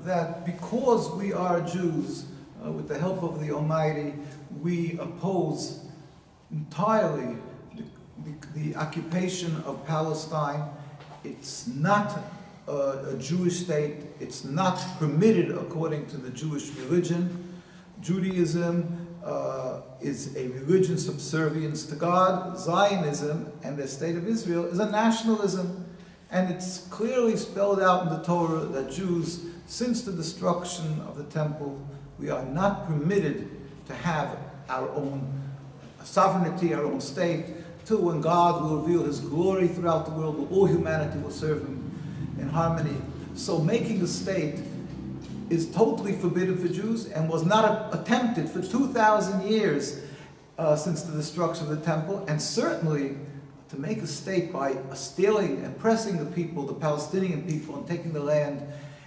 that because we are Jews, with the help of the Almighty, we oppose entirely the occupation of Palestine. It's not a Jewish state. It's not permitted according to the Jewish religion. Judaism is a religion subservience to God. Zionism and the state of Israel is a nationalism. And it's clearly spelled out in the Torah that Jews, since the destruction of the temple, we are not permitted to have our own sovereignty, our own state, till when God will reveal His glory throughout the world, where all humanity will serve Him in harmony. So making a state is totally forbidden for Jews and was not attempted for 2,000 years since the destruction of the temple, and certainly to make a state by stealing and oppressing the people, the Palestinian people, and taking the land.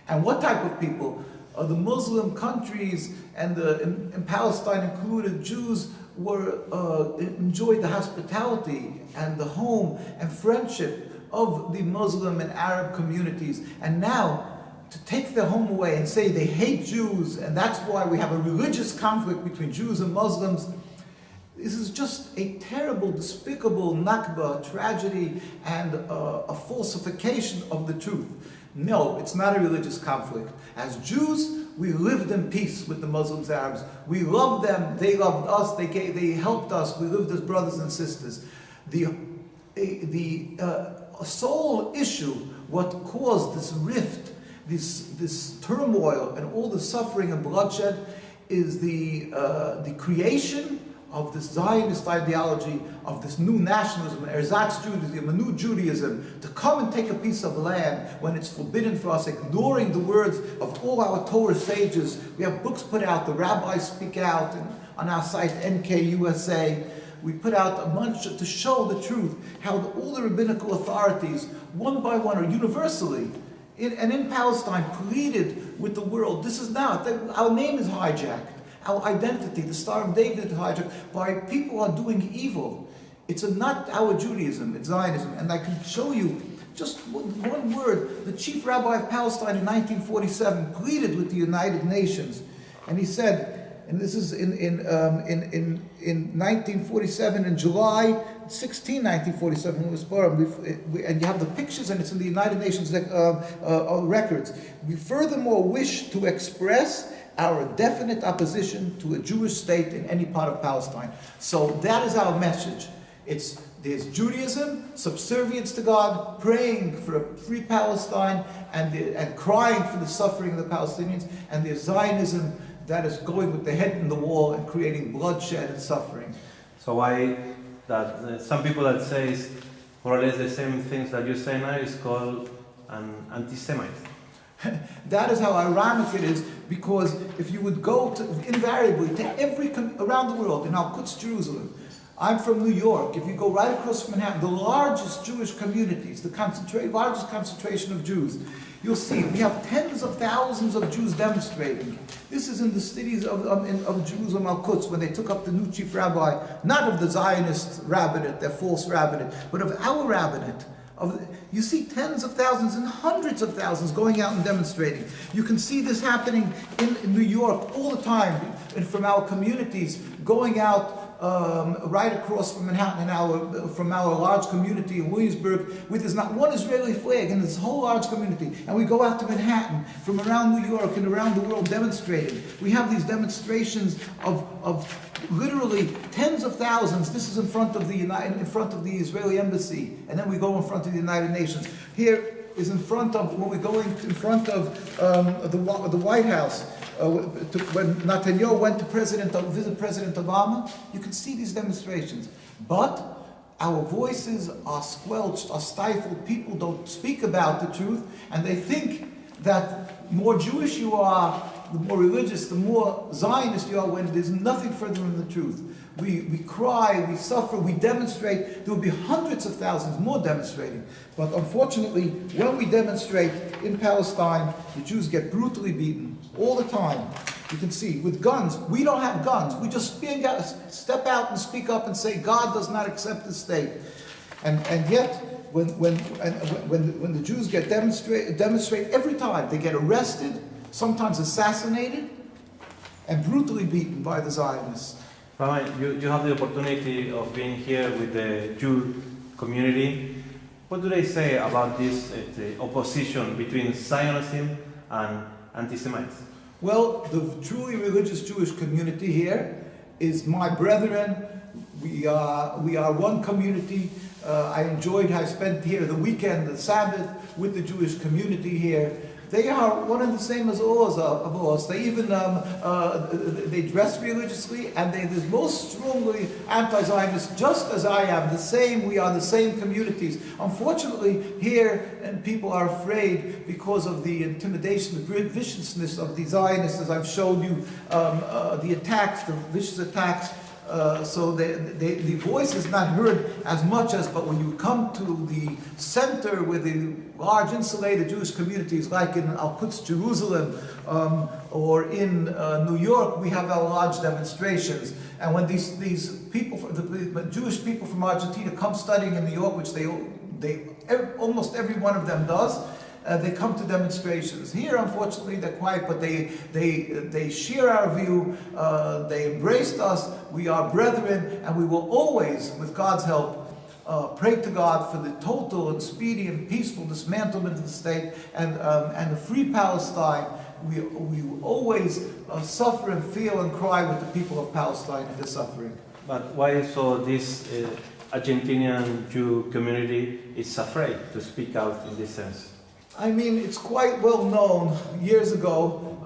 And what type of people? The Muslim countries and in Palestine included, Jews enjoyed the hospitality and the home and friendship of the Muslim and Arab communities. And now, to take their home away and say they hate Jews, and that's why we have a religious conflict between Jews and Muslims, this is just a terrible, despicable Nakba, tragedy, and a falsification of the truth. No, it's not a religious conflict. As Jews, we lived in peace with the Muslims, Arabs. We loved them, they loved us, they helped us, we lived as brothers and sisters. The sole issue, what caused this rift, this turmoil, and all the suffering and bloodshed is the creation of this Zionist ideology, of this new nationalism, ersatz Judaism, a new Judaism, to come and take a piece of land when it's forbidden for us, ignoring the words of all our Torah sages. We have books put out, the rabbis speak out, and on our site, NKUSA, we put out a bunch to show the truth, how all the rabbinical authorities, one by one, or universally, in Palestine, pleaded with the world. This is not, our name is hijacked. Our identity, the Star of David, is hijacked by people who are doing evil. It's not our Judaism, it's Zionism. And I can show you just one word. The chief rabbi of Palestine in 1947 pleaded with the United Nations, and he said, and this is in 1947, in July 16, 1947, it was and you have the pictures, and it's in the United Nations records. We furthermore wish to express our definite opposition to a Jewish state in any part of Palestine. So that is our message. There's Judaism, subservience to God, praying for a free Palestine, and crying for the suffering of the Palestinians, and there's Zionism that is going with the head in the wall and creating bloodshed and suffering. So why that some people that say more or less the same things that you say now is called an anti-Semite? That is how ironic it is, because if you would go invariably to every around the world, in Al-Quds, Jerusalem, I'm from New York, if you go right across from Manhattan, the largest Jewish communities, the largest concentration of Jews, you'll see we have tens of thousands of Jews demonstrating. This is in the cities of Jerusalem, Al-Quds, when they took up the new chief rabbi, not of the Zionist rabbinate, their false rabbinate, but of our rabbinate. You see tens of thousands and hundreds of thousands going out and demonstrating. You can see this happening in New York all the time, and from our communities going out right across from Manhattan, from our large community in Williamsburg, where there's not one Israeli flag in this whole large community. And we go out to Manhattan from around New York and around the world demonstrating. We have these demonstrations of literally tens of thousands. This is in front of the Israeli embassy, and then we go in front of the United Nations. Here is in front of, when we're going in front of the White House. When Netanyahu went to visit President Obama, you can see these demonstrations. But our voices are squelched, are stifled. People don't speak about the truth, and they think that the more Jewish you are, the more religious, the more Zionist you are, when there's nothing further from the truth. We cry, we suffer, we demonstrate. There will be hundreds of thousands more demonstrating. But unfortunately, when we demonstrate in Palestine, the Jews get brutally beaten all the time. You can see, with guns. We don't have guns. We just step out and speak up and say, God does not accept the state. And yet, when the Jews demonstrate every time, they get arrested, sometimes assassinated and brutally beaten by the Zionists. Rabbi, you have the opportunity of being here with the Jew community. What do they say about this the opposition between Zionism and anti-Semites? Well, the truly religious Jewish community here is my brethren. We are one community. I spent here the weekend, the Sabbath, with the Jewish community here. They are one and the same as all of us. They even they dress religiously, and they're most strongly anti-Zionist, just as I am. The same. We are the same communities. Unfortunately, here, and people are afraid because of the intimidation, the viciousness of the Zionists, as I've shown you, the attacks, the vicious attacks. So the voice is not heard as much as, but when you come to the center where the large insulated Jewish communities, like in Al-Quds, Jerusalem, or in New York, we have our large demonstrations. And when these people, the Jewish people from Argentina come studying in New York, which almost every one of them does, they come to demonstrations. Here, unfortunately, they're quiet, but they share our view. They embraced us. We are brethren, and we will always, with God's help, pray to God for the total and speedy and peaceful dismantlement of the state and a free Palestine. We will always suffer and feel and cry with the people of Palestine and their suffering. But why so this Argentinian Jew community is afraid to speak out in this sense? I mean, it's quite well known years ago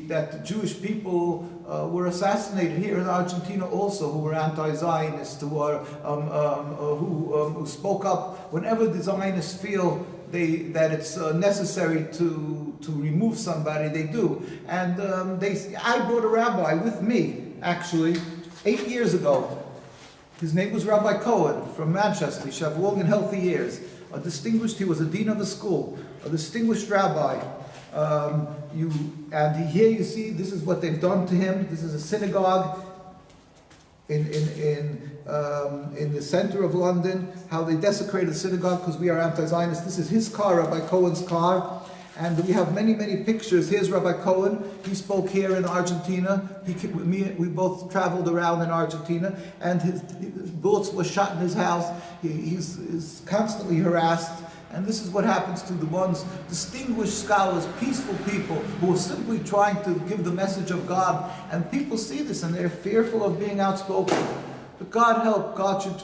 that the Jewish people were assassinated here in Argentina also, who were anti-Zionist, who spoke up whenever the Zionists feel that it's necessary to remove somebody, they do. And I brought a rabbi with me, actually, 8 years ago. His name was Rabbi Cohen from Manchester. He should have long and healthy years. He was a dean of a school, a distinguished rabbi. Here you see, this is what they've done to him. This is a synagogue in the center of London, how they desecrated the synagogue because we are anti-Zionist. This is his car, Rabbi Cohen's car. And we have many, many pictures. Here's Rabbi Cohen. He spoke here in Argentina. We both traveled around in Argentina, and his bullets were shot in his house. He's constantly harassed. And this is what happens to the ones, distinguished scholars, peaceful people, who are simply trying to give the message of God. And people see this, and they're fearful of being outspoken. But God help,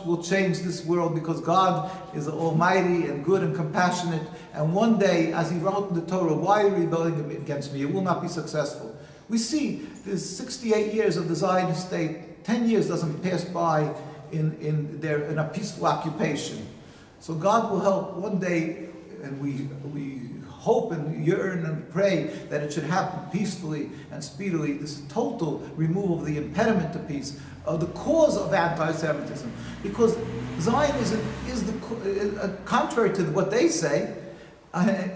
will change this world, because God is almighty and good and compassionate. And one day, as He wrote in the Torah, why are you rebelling against me? You will not be successful. We see there's 68 years of the Zionist state. 10 years doesn't pass by in a peaceful occupation. So God will help one day, and we hope and yearn and pray that it should happen peacefully and speedily. This total removal of the impediment to peace, the cause of anti-Semitism, because Zionism is contrary to what they say.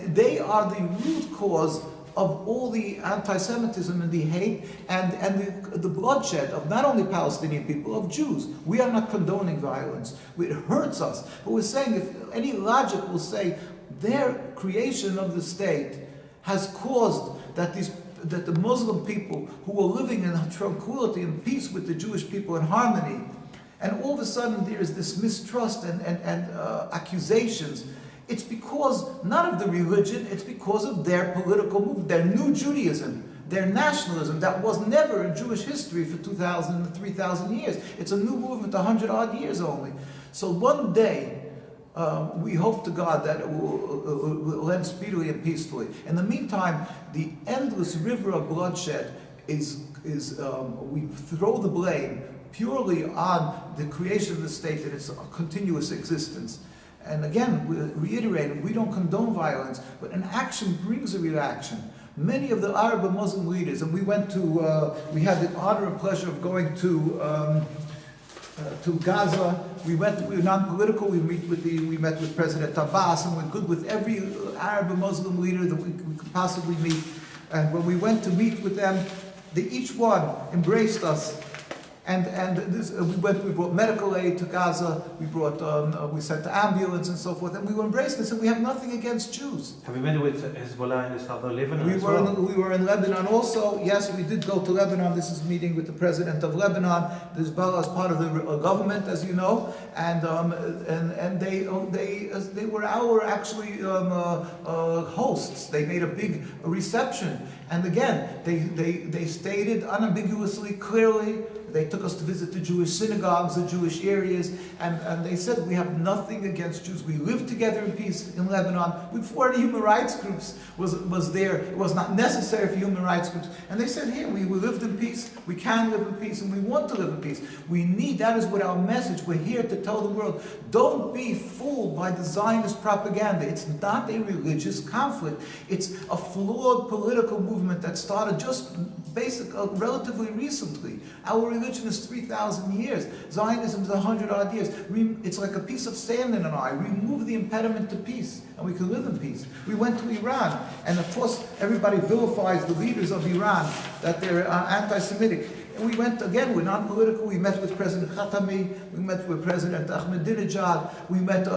They are the root cause of all the anti-Semitism and the hate and the bloodshed of not only Palestinian people, of Jews. We are not condoning violence. It hurts us. But we're saying, if any logic will say their creation of the state has caused that the Muslim people who were living in tranquility and peace with the Jewish people in harmony, and all of a sudden there is this mistrust and accusations. It's because not of the religion, it's because of their political movement, their new Judaism, their nationalism that was never in Jewish history for 2,000, 3,000 years. It's a new movement, 100-odd years only. So one day, we hope to God that it will end speedily and peacefully. In the meantime, the endless river of bloodshed is we throw the blame purely on the creation of the state and its continuous existence. And again, we reiterate, we don't condone violence, but an action brings a reaction. Many of the Arab and Muslim leaders, and we had the honor and pleasure of going to Gaza. We were non-political. We met with President Abbas, and we're good with every Arab and Muslim leader that we could possibly meet. And when we went to meet with them, each one embraced us And this, we brought medical aid to Gaza, we sent the ambulance and so forth, and we were embracing this, and we have nothing against Jews. Have you been with Hezbollah in the south of Lebanon We as were, well? we were in Lebanon also. Yes, we did go to Lebanon. This is meeting with the president of Lebanon. Hezbollah is part of the government, as you know, and they were our actually hosts. They made a big reception, and again, they stated unambiguously, clearly. They took us to visit the Jewish synagogues, the Jewish areas, and they said, we have nothing against Jews. We live together in peace in Lebanon. Before the human rights groups was there, it was not necessary for human rights groups. And they said, here, we lived in peace, we can live in peace, and we want to live in peace. We need, that is what our message, we're here to tell the world, don't be fooled by the Zionist propaganda. It's not a religious conflict. It's a flawed political movement that started just relatively recently. Our religion is 3,000 years. Zionism is 100-odd years. It's like a piece of sand in an eye. Remove the impediment to peace, and we can live in peace. We went to Iran, and of course, everybody vilifies the leaders of Iran, that they're anti-Semitic. And we went, again, we're not political. We met with President Khatami, we met with President Ahmadinejad, we met,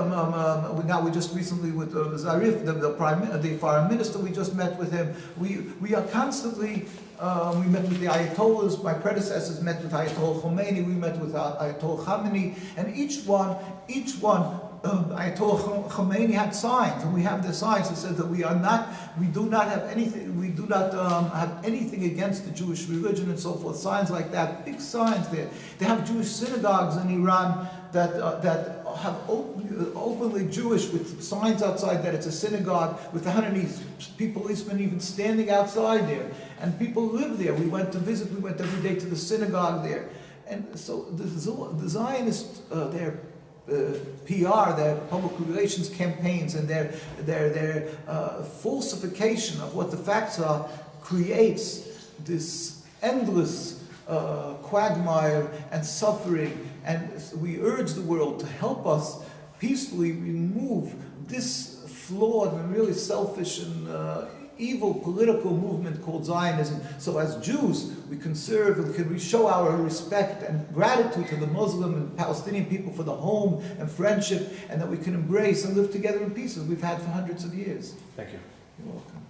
we just recently with Zarif, the foreign minister, we just met with him. We are constantly, we met with the Ayatollahs, my predecessors met with Ayatollah Khomeini, we met with Ayatollah Khamenei, and each one, Ayatollah Khomeini had signs, and we have the signs that said that we do not have anything against the Jewish religion and so forth. Signs like that, big signs there. They have Jewish synagogues in Iran that have openly Jewish, with signs outside that it's a synagogue, with 100 policemen even standing outside there, and people live there. We went to visit. We went every day to the synagogue there, and so the Zionists, their PR, their public relations campaigns, and their falsification of what the facts are, creates this endless quagmire and suffering. And we urge the world to help us peacefully remove this flawed and really selfish and evil political movement called Zionism. So as Jews, we can serve and we show our respect and gratitude to the Muslim and Palestinian people for the home and friendship, and that we can embrace and live together in peace as we've had for hundreds of years. Thank you. You're welcome.